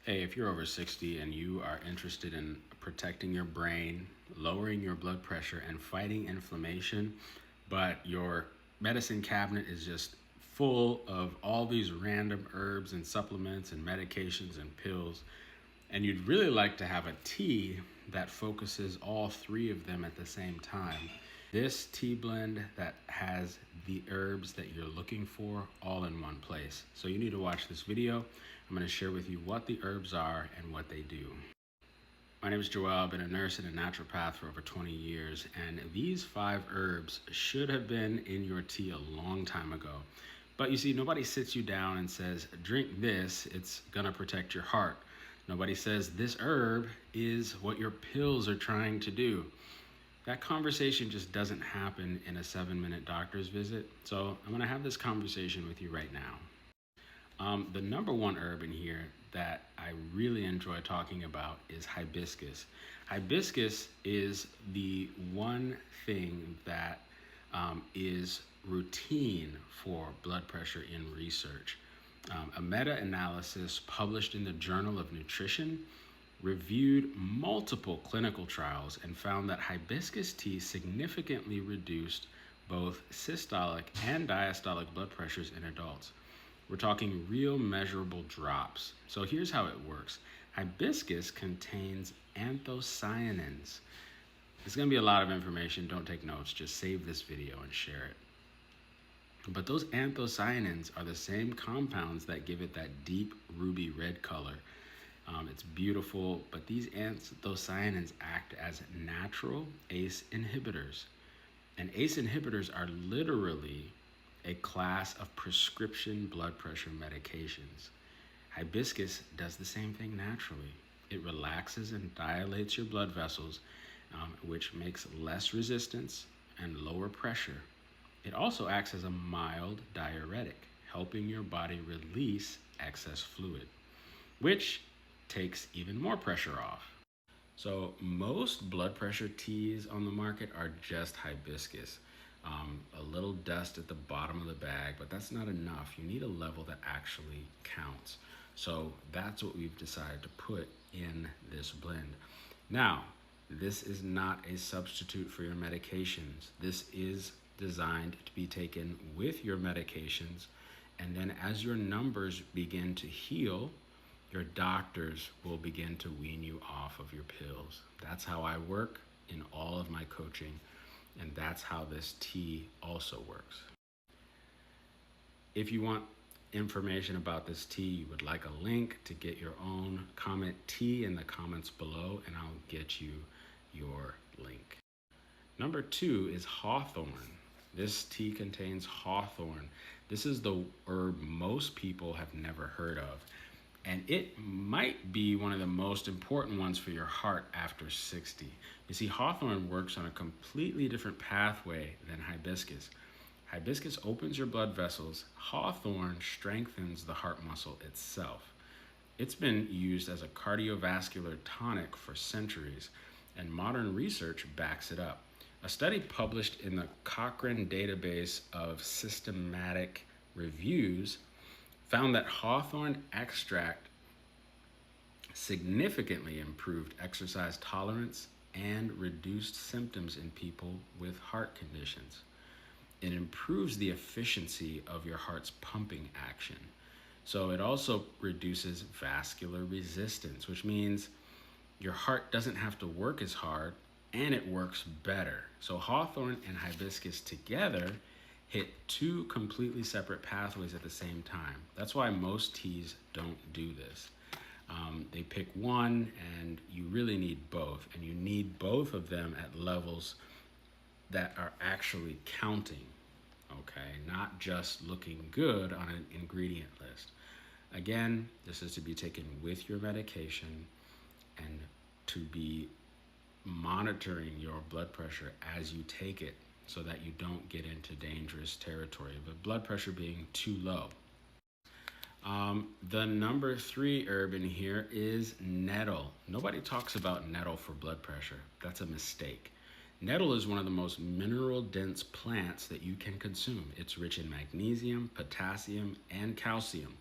Hey, if you're over 60 and you are interested in protecting your brain, lowering your blood pressure, and fighting inflammation, but your medicine cabinet is just full of all these random herbs and supplements and medications and pills, and you'd really like to have a tea that focuses all three of them at the same time. This tea blend that has the herbs that you're looking for all in one place. So you need to watch this video. I'm going to share with you what the herbs are and what they do. My name is Joel. I've been a nurse and a naturopath for over 20 years, and these 5 herbs should have been in your tea a long time ago. But you see, nobody sits you down and says, drink this, it's gonna protect your heart. Nobody says, this herb is what your pills are trying to do. That conversation just doesn't happen in a 7-minute doctor's visit. So I'm gonna have this conversation with you right now. The number one herb in here that I really enjoy talking about is hibiscus. Hibiscus is the one thing that is routine for blood pressure in research. A meta-analysis published in the Journal of Nutrition reviewed multiple clinical trials and found that hibiscus tea significantly reduced both systolic and diastolic blood pressures in adults. We're talking real measurable drops. So here's how it works. Hibiscus contains anthocyanins. It's going to be a lot of information. Don't take notes. Just save this video and share it. But those anthocyanins are the same compounds that give it that deep ruby red color. It's beautiful, but these anthocyanins act as natural ACE inhibitors. And ACE inhibitors are literally a class of prescription blood pressure medications. Hibiscus does the same thing naturally. It relaxes and dilates your blood vessels, which makes less resistance and lower pressure. It also acts as a mild diuretic, helping your body release excess fluid, which takes even more pressure off. So most blood pressure teas on the market are just hibiscus. A little dust at the bottom of the bag, but that's not enough. You need a level that actually counts. So that's what we've decided to put in this blend. Now, this is not a substitute for your medications. This is designed to be taken with your medications, and then as your numbers begin to heal, your doctors will begin to wean you off of your pills. That's how I work in all of my coaching, and that's how this tea also works. If you want information about this tea, you would like a link to get your own, comment tea in the comments below, and I'll get you your link. Number 2 is hawthorn. This tea contains hawthorn. This is the herb most people have never heard of, and it might be one of the most important ones for your heart after 60. You see, hawthorn works on a completely different pathway than hibiscus. Hibiscus opens your blood vessels. Hawthorn strengthens the heart muscle itself. It's been used as a cardiovascular tonic for centuries, and modern research backs it up. A study published in the Cochrane Database of Systematic Reviews found that hawthorn extract significantly improved exercise tolerance and reduced symptoms in people with heart conditions. It improves the efficiency of your heart's pumping action. So it also reduces vascular resistance, which means your heart doesn't have to work as hard and it works better. So hawthorn and hibiscus together hit 2 completely separate pathways at the same time. That's why most teas don't do this. They pick one, and you really need both, and you need both of them at levels that are actually counting, okay? Not just looking good on an ingredient list. Again, this is to be taken with your medication and to be monitoring your blood pressure as you take it so that you don't get into dangerous territory of blood pressure being too low. The number 3 herb in here is nettle. Nobody talks about nettle for blood pressure. That's a mistake. Nettle is one of the most mineral-dense plants that you can consume. It's rich in magnesium, potassium, and calcium,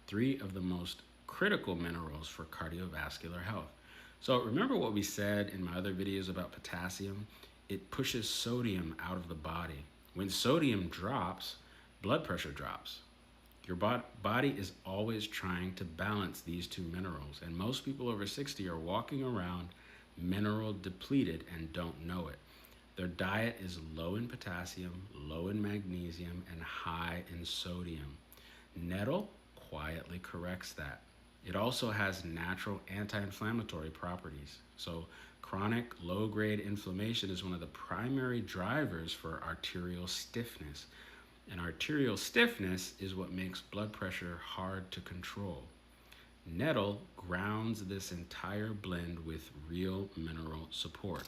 3 of the most critical minerals for cardiovascular health. So remember what we said in my other videos about potassium? It pushes sodium out of the body. When sodium drops, blood pressure drops. Your body is always trying to balance these two minerals, and most people over 60 are walking around mineral depleted and don't know it. Their diet is low in potassium, low in magnesium, and high in sodium. Nettle quietly corrects that. It also has natural anti-inflammatory properties. So chronic low-grade inflammation is one of the primary drivers for arterial stiffness. And arterial stiffness is what makes blood pressure hard to control. Nettle grounds this entire blend with real mineral support.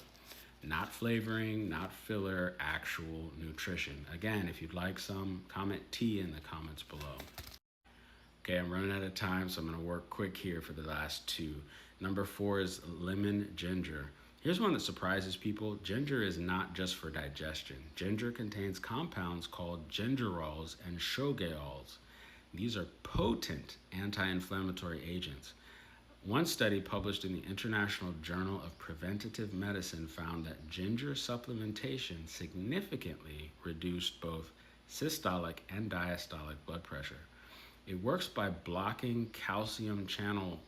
Not flavoring, not filler, actual nutrition. Again, if you'd like some, comment T in the comments below. Okay, I'm running out of time, so I'm gonna work quick here for the last two. Number 4 is lemon ginger. Here's one that surprises people. Ginger is not just for digestion. Ginger contains compounds called gingerols and shogaols. These are potent anti-inflammatory agents. One study published in the International Journal of Preventative Medicine found that ginger supplementation significantly reduced both systolic and diastolic blood pressure. It works by blocking calcium channels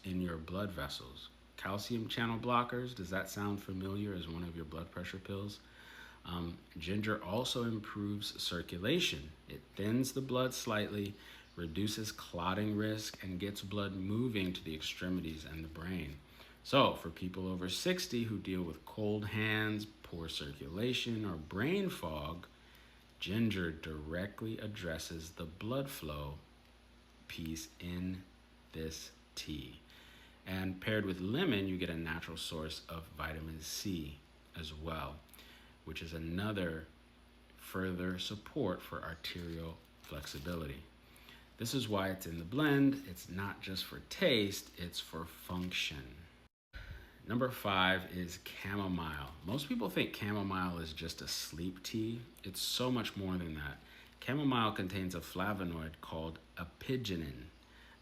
in your blood vessels. Calcium channel blockers, does that sound familiar as one of your blood pressure pills? Ginger also improves circulation. It thins the blood slightly, reduces clotting risk, and gets blood moving to the extremities and the brain. So for people over 60 who deal with cold hands, poor circulation, or brain fog, ginger directly addresses the blood flow piece in this tea. And paired with lemon, you get a natural source of vitamin C as well, which is another further support for arterial flexibility. This is why it's in the blend. It's not just for taste, it's for function. Number 5 is chamomile. Most people think chamomile is just a sleep tea. It's so much more than that. Chamomile contains a flavonoid called apigenin.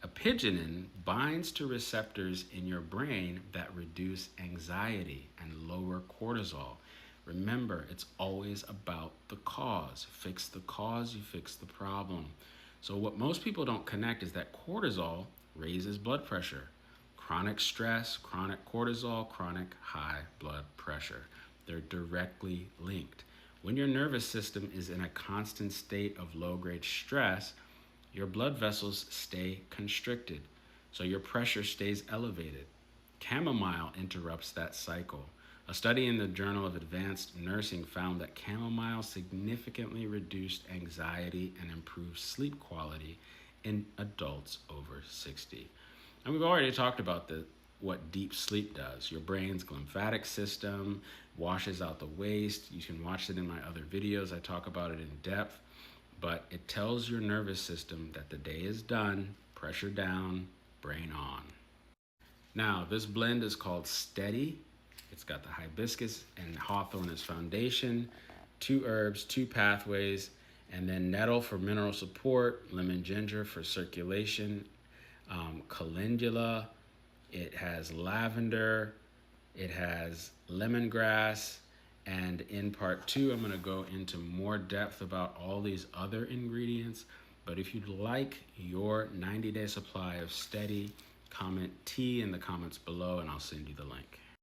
Apigenin binds to receptors in your brain that reduce anxiety and lower cortisol. Remember, it's always about the cause. Fix the cause, you fix the problem. So what most people don't connect is that cortisol raises blood pressure. Chronic stress, chronic cortisol, chronic high blood pressure. They're directly linked. When your nervous system is in a constant state of low-grade stress, your blood vessels stay constricted, so your pressure stays elevated. Chamomile interrupts that cycle. A study in the Journal of Advanced Nursing found that chamomile significantly reduced anxiety and improved sleep quality in adults over 60. And we've already talked about what deep sleep does. Your brain's lymphatic system washes out the waste. You can watch it in my other videos. I talk about it in depth, but it tells your nervous system that the day is done, pressure down, brain on. Now, this blend is called Steady. It's got the hibiscus and hawthorn as foundation, 2 herbs, 2 pathways, and then nettle for mineral support, lemon ginger for circulation, calendula, it has lavender, it has lemongrass, and in part 2, I'm going to go into more depth about all these other ingredients. But if you'd like your 90-day supply of Steady, comment T in the comments below and I'll send you the link.